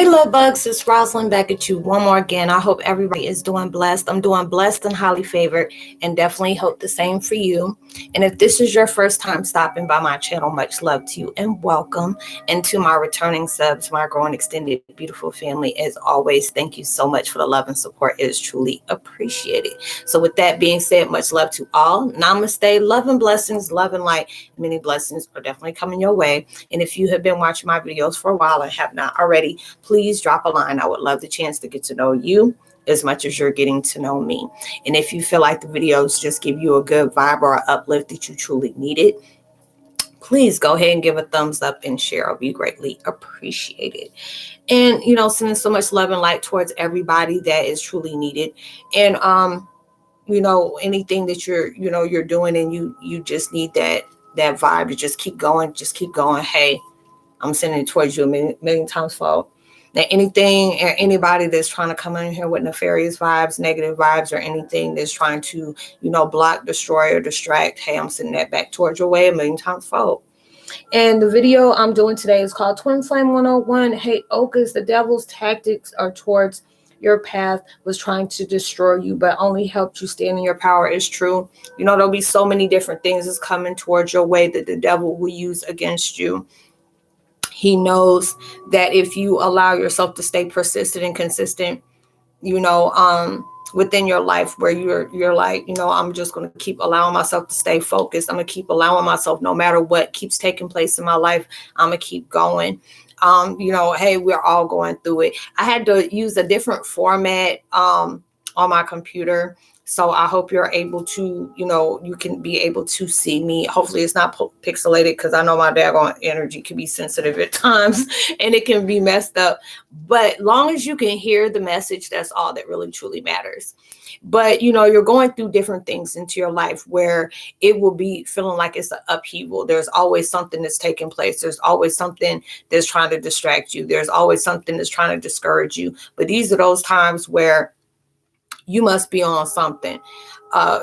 Hey, love bugs, it's Roslynn back at you one more again. I hope everybody is doing blessed. I'm doing blessed and highly favored, and definitely hope the same for you. And if this is your first time stopping by my channel, much love to you and welcome. And to my returning subs, my growing extended beautiful family, as always, thank you so much for the love and support. It is truly appreciated. So with that being said, much love to all. Namaste, love and blessings, love and light. Many blessings are definitely coming your way. And if you have been watching my videos for a while and have not already, please drop a line. I would love the chance to get to know you as much as you're getting to know me. And if you feel like the videos just give you a good vibe or uplift that you truly needed, please go ahead and give a thumbs up and share. I'll be greatly appreciated. And, sending so much love and light towards everybody that is truly needed. And, anything that you're doing and you just need that vibe to just keep going. Hey, I'm sending it towards you a million times fold. Now, anything or anybody that's trying to come in here with nefarious vibes, negative vibes, or anything that's trying to, block, destroy, or distract, hey, I'm sending that back towards your way a million times fold. And the video I'm doing today is called Twin Flame 101. Heyokas, the devil's tactics are towards your path was trying to destroy you, but only helped you stand in your power. Is true. There'll be so many different things that's coming towards your way that the devil will use against you. He knows that if you allow yourself to stay persistent and consistent, within your life where you're like, I'm just going to keep allowing myself to stay focused. I'm going to keep allowing myself, no matter what keeps taking place in my life, I'm going to keep going. Hey, we're all going through it. I had to use a different format on my computer. So I hope you're able to, you can be able to see me. Hopefully it's not pixelated because I know my daggone energy can be sensitive at times and it can be messed up. But long as you can hear the message, that's all that really truly matters. But, you're going through different things into your life where it will be feeling like it's an upheaval. There's always something that's taking place. There's always something that's trying to distract you. There's always something that's trying to discourage you. But these are those times where you must be on something.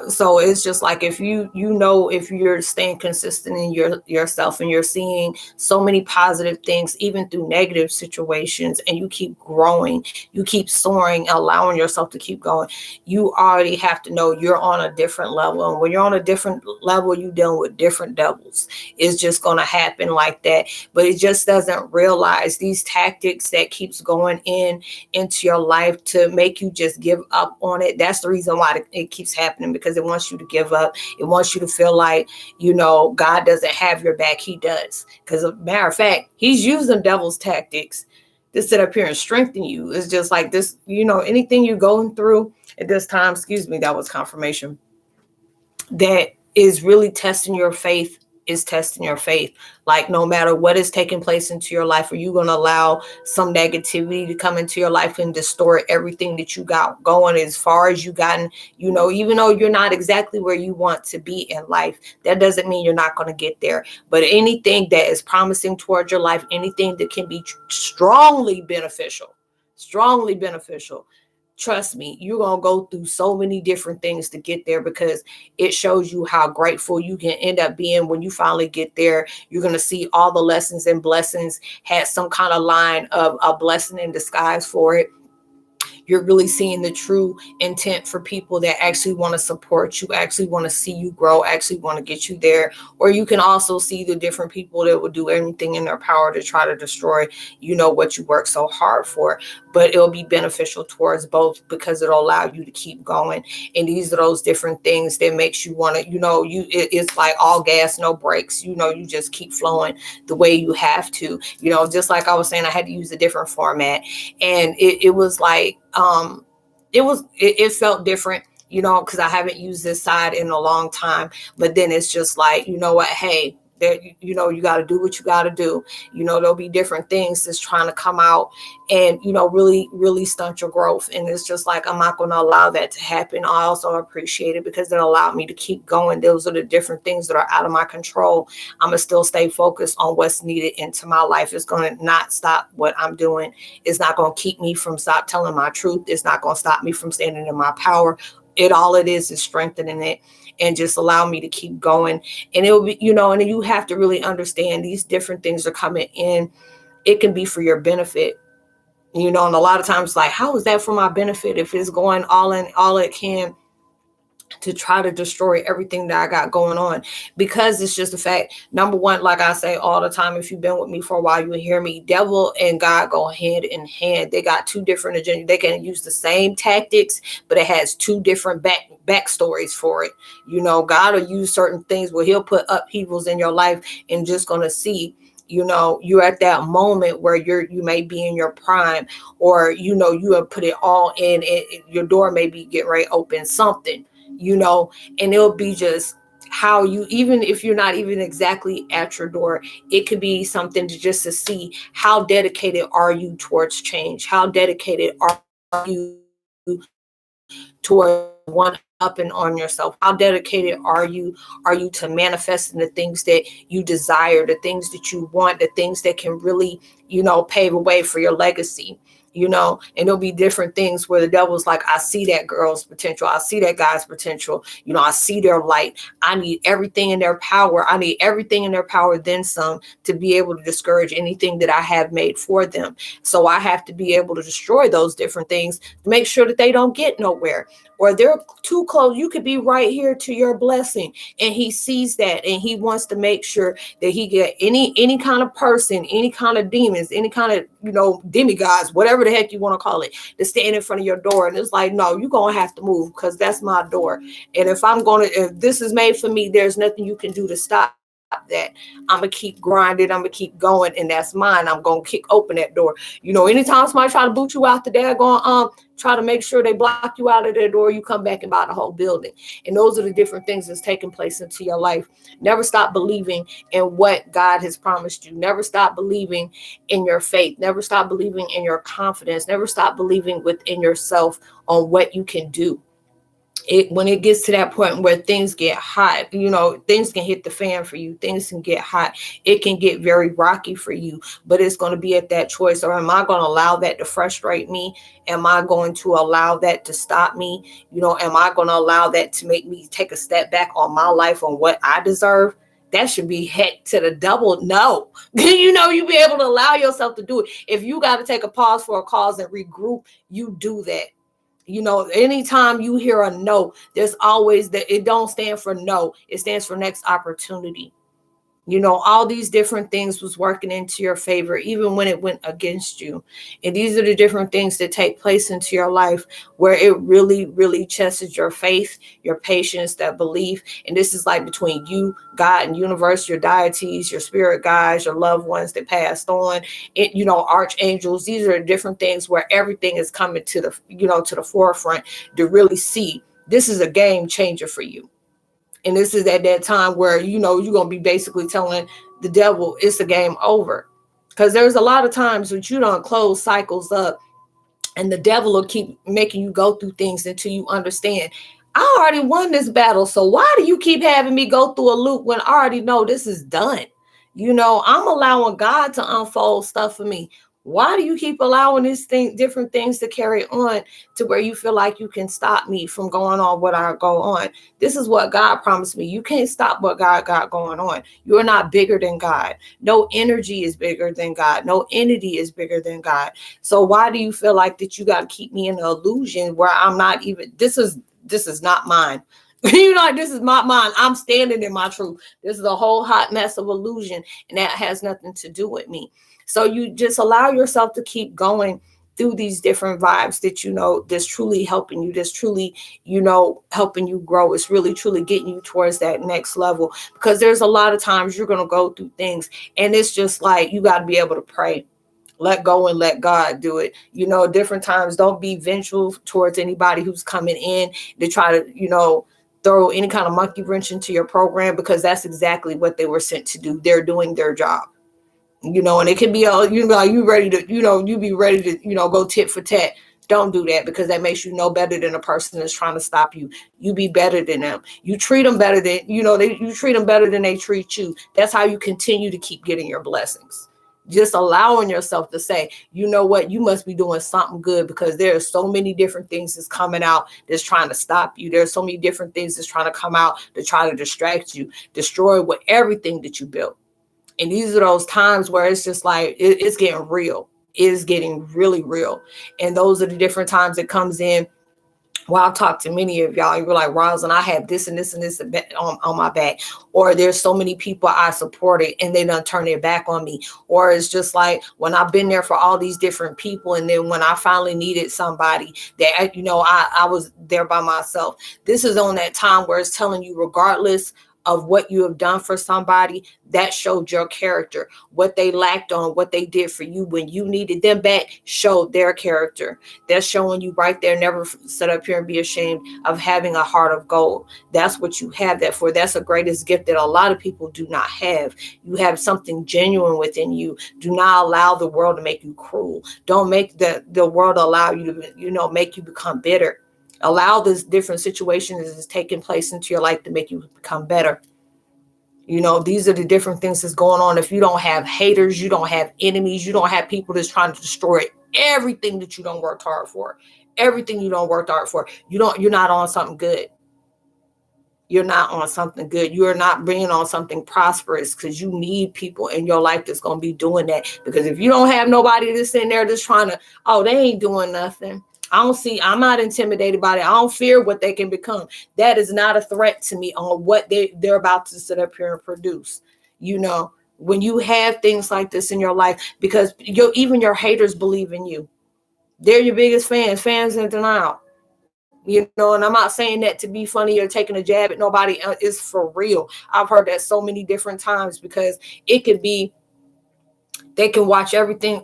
So it's just like if if you're staying consistent in yourself and you're seeing so many positive things, even through negative situations, and you keep growing, you keep soaring, allowing yourself to keep going, you already have to know you're on a different level. And when you're on a different level, you're dealing with different devils. It's just going to happen like that. But it just doesn't realize these tactics that keeps going into your life to make you just give up on it. That's the reason why it keeps happening, because it wants you to give up. It wants you to feel like, God doesn't have your back. He does. Because as a matter of fact, he's using devil's tactics to sit up here and strengthen you. It's just like this, anything you're going through at this time, that was confirmation, that is really testing your faith, is testing your faith. Like no matter what is taking place into your life, are you going to allow some negativity to come into your life and distort everything that you got going as far as you gotten, even though you're not exactly where you want to be in life, that doesn't mean you're not going to get there. But anything that is promising towards your life, anything that can be strongly beneficial, trust me, you're going to go through so many different things to get there, because it shows you how grateful you can end up being when you finally get there. You're going to see all the lessons and blessings had some kind of line of a blessing in disguise for it. You're really seeing the true intent for people that actually want to support you, actually want to see you grow, actually want to get you there. Or you can also see the different people that will do everything in their power to try to destroy, what you work so hard for. But it'll be beneficial towards both, because it'll allow you to keep going. And these are those different things that makes you want to, it's like all gas, no brakes. You just keep flowing the way you have to. Just like I was saying, I had to use a different format, and it was like, it felt different, because I haven't used this side in a long time. But then it's just like, hey, that you got to do what you got to do. There'll be different things that's trying to come out and really stunt your growth. And it's just like, I'm not going to allow that to happen. I also appreciate it because it allowed me to keep going. Those are the different things that are out of my control. I'm gonna still stay focused on what's needed into my life. It's going to not stop what I'm doing. It's not going to keep me from stop telling my truth. It's not going to stop me from standing in my power. All it is strengthening it and just allow me to keep going. And it will be, and you have to really understand these different things are coming in. It can be for your benefit. And a lot of times, like, how is that for my benefit if it's going all it can to try to destroy everything that I got going on? Because it's just the fact, number one, like I say all the time, if you've been with me for a while, you will hear me, devil and God go hand in hand. They got two different agendas. They can use the same tactics, but it has two different backstories for it. God will use certain things where he'll put upheavals in your life, and just going to see, you're at that moment where you may be in your prime, or you have put it all in, and your door may be getting ready to open something, and it'll be just how you, even if you're not even exactly at your door, it could be something to see how dedicated are you towards change, how dedicated are you towards one up and on yourself, how dedicated are you to manifesting the things that you desire, the things that you want, the things that can really pave a way for your legacy. And there'll be different things where the devil's like, I see that girl's potential, I see that guy's potential, I see their light, I need everything in their power, then some, to be able to discourage anything that I have made for them. So I have to be able to destroy those different things to make sure that they don't get nowhere, or they're too close. You could be right here to your blessing, and he sees that, and he wants to make sure that he get any kind of person, any kind of demons, any kind of demigods, whatever the heck you want to call it, to stand in front of your door. And it's like, no, you're gonna have to move, because that's my door, and if this is made for me, there's nothing you can do to stop that. I'm gonna keep grinding, I'm gonna keep going, and that's mine. I'm gonna kick open that door. Anytime somebody try to boot you out the daggone, try to make sure they block you out of their door, you come back and buy the whole building. And those are the different things that's taking place into your life. Never stop believing in what God has promised you. Never stop believing in your faith. Never stop believing in your confidence. Never stop believing within yourself on what you can do. When it gets to that point where things get hot, things can hit the fan for you, things can get hot, it can get very rocky for you, but it's going to be at that choice. Or am I going to allow that to frustrate me? Am I going to allow that to stop me? Am I going to allow that to make me take a step back on my life, on what I deserve? That should be heck to the double no. You be able to allow yourself to do it. If you got to take a pause for a cause and regroup, you do that. Anytime you hear a no, there's always that. It don't stand for no, it stands for next opportunity. All these different things was working into your favor, even when it went against you. And these are the different things that take place into your life where it really, really tests your faith, your patience, that belief. And this is like between you, God, and universe, your deities, your spirit guides, your loved ones that passed on, archangels. These are different things where everything is coming to the forefront to really see this is a game changer for you. And this is at that time where, you're going to be basically telling the devil it's the game over. Because there's a lot of times when you don't close cycles up, and the devil will keep making you go through things until you understand, I already won this battle. So why do you keep having me go through a loop when I already know this is done? I'm allowing God to unfold stuff for me. Why do you keep allowing different things to carry on to where you feel like you can stop me from going on what I go on? This is what God promised me. You can't stop what God got going on. You're not bigger than God. No energy is bigger than God. No entity is bigger than God. So why do you feel like that you got to keep me in an illusion where I'm not even, this is not mine. This is not mine. I'm standing in my truth. This is a whole hot mess of illusion, and that has nothing to do with me. So you just allow yourself to keep going through these different vibes that, that's truly helping you, that's truly, helping you grow. It's really, truly getting you towards that next level, because there's a lot of times you're going to go through things, and it's just like, you got to be able to pray, let go, and let God do it. Different times, don't be vengeful towards anybody who's coming in to try to, throw any kind of monkey wrench into your program, because that's exactly what they were sent to do. They're doing their job. And it can be you ready to, you be ready to, go tit for tat. Don't do that, because that makes you no better than a person that's trying to stop you. You be better than them. You treat them better than, you treat them better than they treat you. That's how you continue to keep getting your blessings. Just allowing yourself to say, you know what, you must be doing something good, because there are so many different things that's coming out that's trying to stop you. There's so many different things that's trying to come out to try to distract you, destroy everything that you built. And these are those times where it's just like, it's getting real. is getting really real. And those are the different times it comes in. Well, I've talked to many of y'all. You're like, Roslynn, I have this and this and this on my back. Or there's so many people I supported and they done turn their back on me. Or it's just like when I've been there for all these different people. And then when I finally needed somebody that, I was there by myself. This is on that time where it's telling you, regardless of what you have done for somebody, that showed your character. What they lacked on, what they did for you when you needed them back, showed their character. They're showing you right there. Never sit up here and be ashamed of having a heart of gold. That's what you have that for. That's the greatest gift that a lot of people do not have. You have something genuine within you. Do not allow the world to make you cruel. Don't make the world allow you to, make you become bitter. Allow this different situations that is taking place into your life to make you become better. These are the different things that's going on. If you don't have haters, you don't have enemies, you don't have people that's trying to destroy everything that you don't work hard for. Everything you don't work hard for. You're not on something good. You're not on something good. You are not bringing on something prosperous, because you need people in your life that's going to be doing that. Because if you don't have nobody that's in there that's trying to, they ain't doing nothing. I'm not intimidated by it. I don't fear what they can become. That is not a threat to me on what they're about to sit up here and produce. When you have things like this in your life, because even your haters believe in you. They're your biggest fans in denial. And I'm not saying that to be funny or taking a jab at nobody. It's for real. I've heard that so many different times, because it could be, they can watch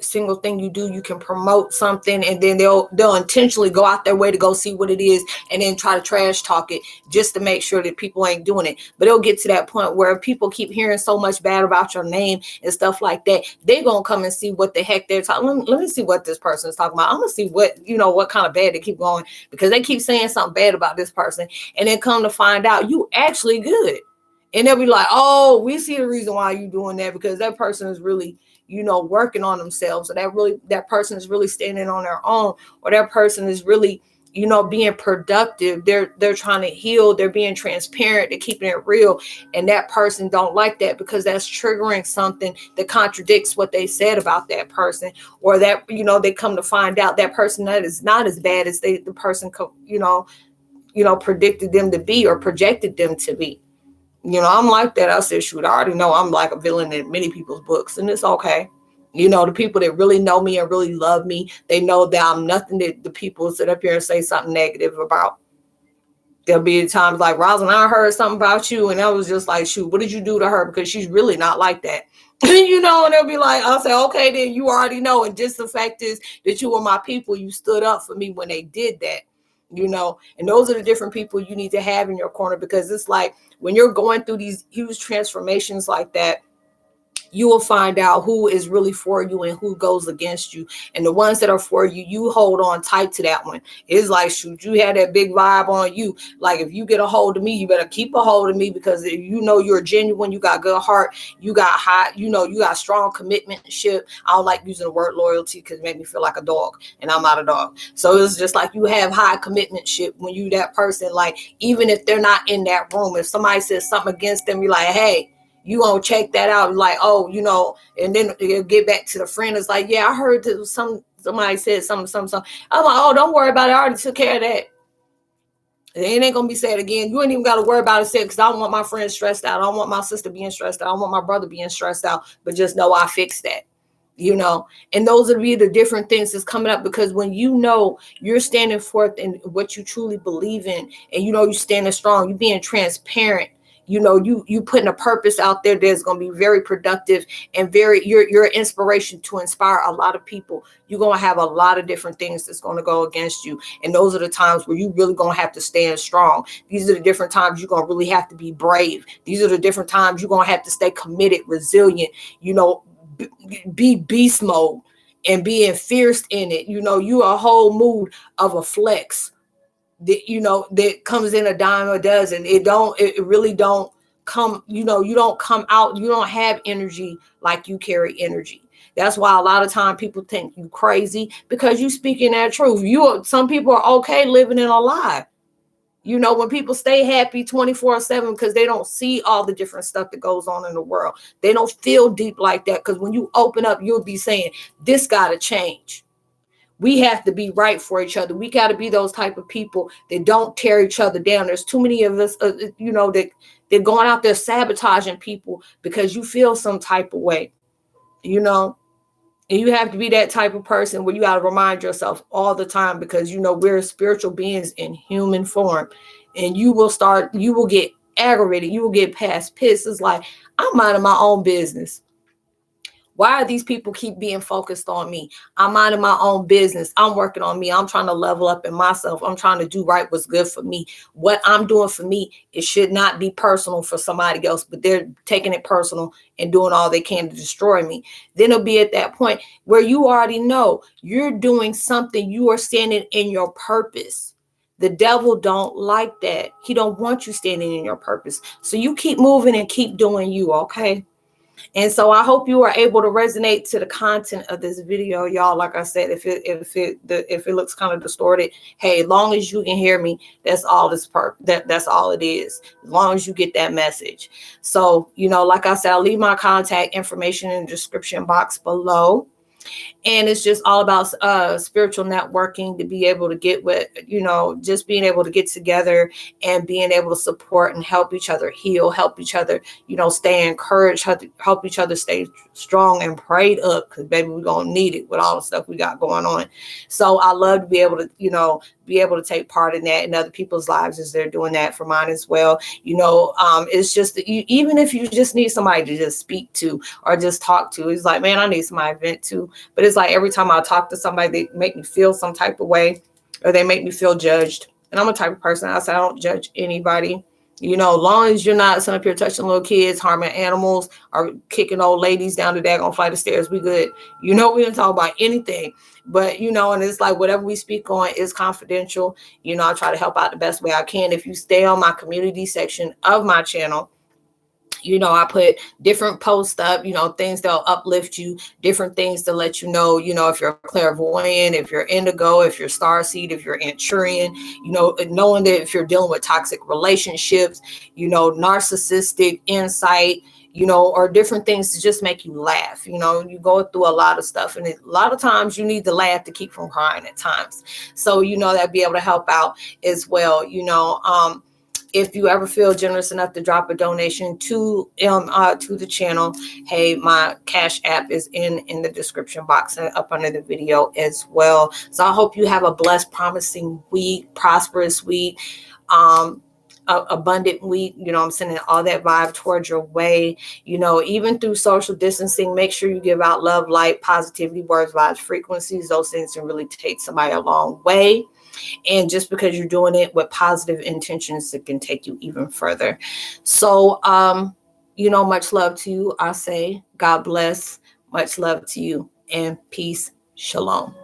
single thing you do. You can promote something, and then they'll intentionally go out their way to go see what it is, and then try to trash talk it just to make sure that people ain't doing it. But it'll get to that point where people keep hearing so much bad about your name and stuff like that. They're going to come and see what the heck they're talking. Let me see what this person is talking about. I'm going to see what kind of bad they keep going, because they keep saying something bad about this person. And then come to find out you actually good. And they'll be like, oh, we see the reason why you're doing that, because that person is really, working on themselves, or that person is really standing on their own, or that person is really, being productive. They're trying to heal. They're being transparent. They're keeping it real. And that person don't like that, because that's triggering something that contradicts what they said about that person, or that, they come to find out that person that is not as bad as the person, predicted them to be or projected them to be. I'm like that. I said, shoot, I already know I'm like a villain in many people's books, and it's okay. The people that really know me and really love me, they know that I'm nothing that the people sit up here and say something negative about. There'll be times like, Roslynn, I heard something about you, and I was just like, shoot, what did you do to her? Because she's really not like that. And they'll be like, I'll say, okay, then you already know. And just the fact is that you were my people. You stood up for me when they did that. And those are the different people you need to have in your corner, because it's like when you're going through these huge transformations like that, you will find out who is really for you and who goes against you. And the ones that are for you, you hold on tight to that one. It's like, shoot, you had that big vibe on you. Like, if you get a hold of me, you better keep a hold of me, because you're genuine, you got good heart, you got high, you got strong commitmentship. I don't like using the word loyalty because it made me feel like a dog, and I'm not a dog. So it's just like you have high commitmentship when you that person. Like, even if they're not in that room, if somebody says something against them, you're like, hey, you gonna check that out, like, oh, and then they'll get back to the friend. It's like, yeah, I heard that somebody said something. I'm like, oh, don't worry about it. I already took care of that. It ain't gonna be said again. You ain't even got to worry about it said, because I don't want my friend stressed out. I don't want my sister being stressed out. I don't want my brother being stressed out. But just know I fixed that. And those are the different things that's coming up, because when you're standing forth in what you truly believe in, and you're standing strong, you're being transparent. You putting a purpose out there that's going to be very productive and you're an inspiration to inspire a lot of people. You're going to have a lot of different things that's going to go against you. And those are the times where you really going to have to stand strong. These are the different times you're going to really have to be brave. These are the different times you're going to have to stay committed, resilient, be beast mode and being fierce in it. You a whole mood of a flex. That comes in a dime a dozen. It really don't come, you don't come out, you don't have energy like you carry energy. That's why a lot of time people think you crazy, because you speaking that truth. Some people are okay living in a lie. You know, when people stay happy 24/7 because they don't see all the different stuff that goes on in the world. They don't feel deep like that, because when you open up, you'll be saying, this got to change. We have to be right for each other. We got to be those type of people that don't tear each other down. There's too many of us, you know, that they're going out there sabotaging people because you feel some type of way, you know. And you have to be that type of person where you got to remind yourself all the time, because, you know, we're spiritual beings in human form. And you will get aggravated. You will get past pissed. It's like, I'm minding my own business. Why are these people keep being focused on me? I'm minding my own business. I'm working on me. I'm trying to level up in myself. I'm trying to do right what's good for me. What I'm doing for me, it should not be personal for somebody else, but they're taking it personal and doing all they can to destroy me. Then it'll be at that point where you already know you're doing something. You are standing in your purpose. The devil don't like that. He don't want you standing in your purpose. So you keep moving and keep doing you, okay? And so I hope you are able to resonate to the content of this video, y'all. Like I said, if it looks kind of distorted, hey, as long as you can hear me, that's all that's all it is. As long as you get that message. So, you know, like I said, I'll leave my contact information in the description box below. And it's just all about spiritual networking, to be able to get with, you know, just being able to get together and being able to support and help each other heal, help each other, you know, stay encouraged, help each other stay strong and prayed up, because baby, we're going to need it with all the stuff we got going on. So I love to be able to, you know, be able to take part in that in other people's lives as they're doing that for mine as well. You know, it's just that even if you just need somebody to just speak to or just talk to, it's like, man, I need somebody to vent to. But it's like every time I talk to somebody, they make me feel some type of way, or they make me feel judged. And I'm a type of person, I say I don't judge anybody. You know, as long as you're not sitting up here touching little kids, harming animals, or kicking old ladies down the daggone flight of stairs, we good. You know, we didn't talk about anything. But, you know, and it's like whatever we speak on is confidential. You know, I try to help out the best way I can. If you stay on my community section of my channel, you know, I put different posts up, you know, things that'll uplift you, different things to let you know, if you're clairvoyant, if you're indigo, if you're starseed, if you're Anturian, you know, knowing that if you're dealing with toxic relationships, you know, narcissistic insight, you know, or different things to just make you laugh. You know, you go through a lot of stuff, and a lot of times you need to laugh to keep from crying at times. So, you know, that'd be able to help out as well. You know, if you ever feel generous enough to drop a donation to the channel, hey, my Cash App is in the description box and up under the video as well. So I hope you have a blessed, promising week, prosperous week, abundant week. You know, I'm sending all that vibe towards your way. You know, even through social distancing, make sure you give out love, light, positivity, words, vibes, frequencies. Those things can really take somebody a long way. And just because you're doing it with positive intentions, it can take you even further. So, you know, much love to you. I say, God bless. Much love to you, and peace. Shalom.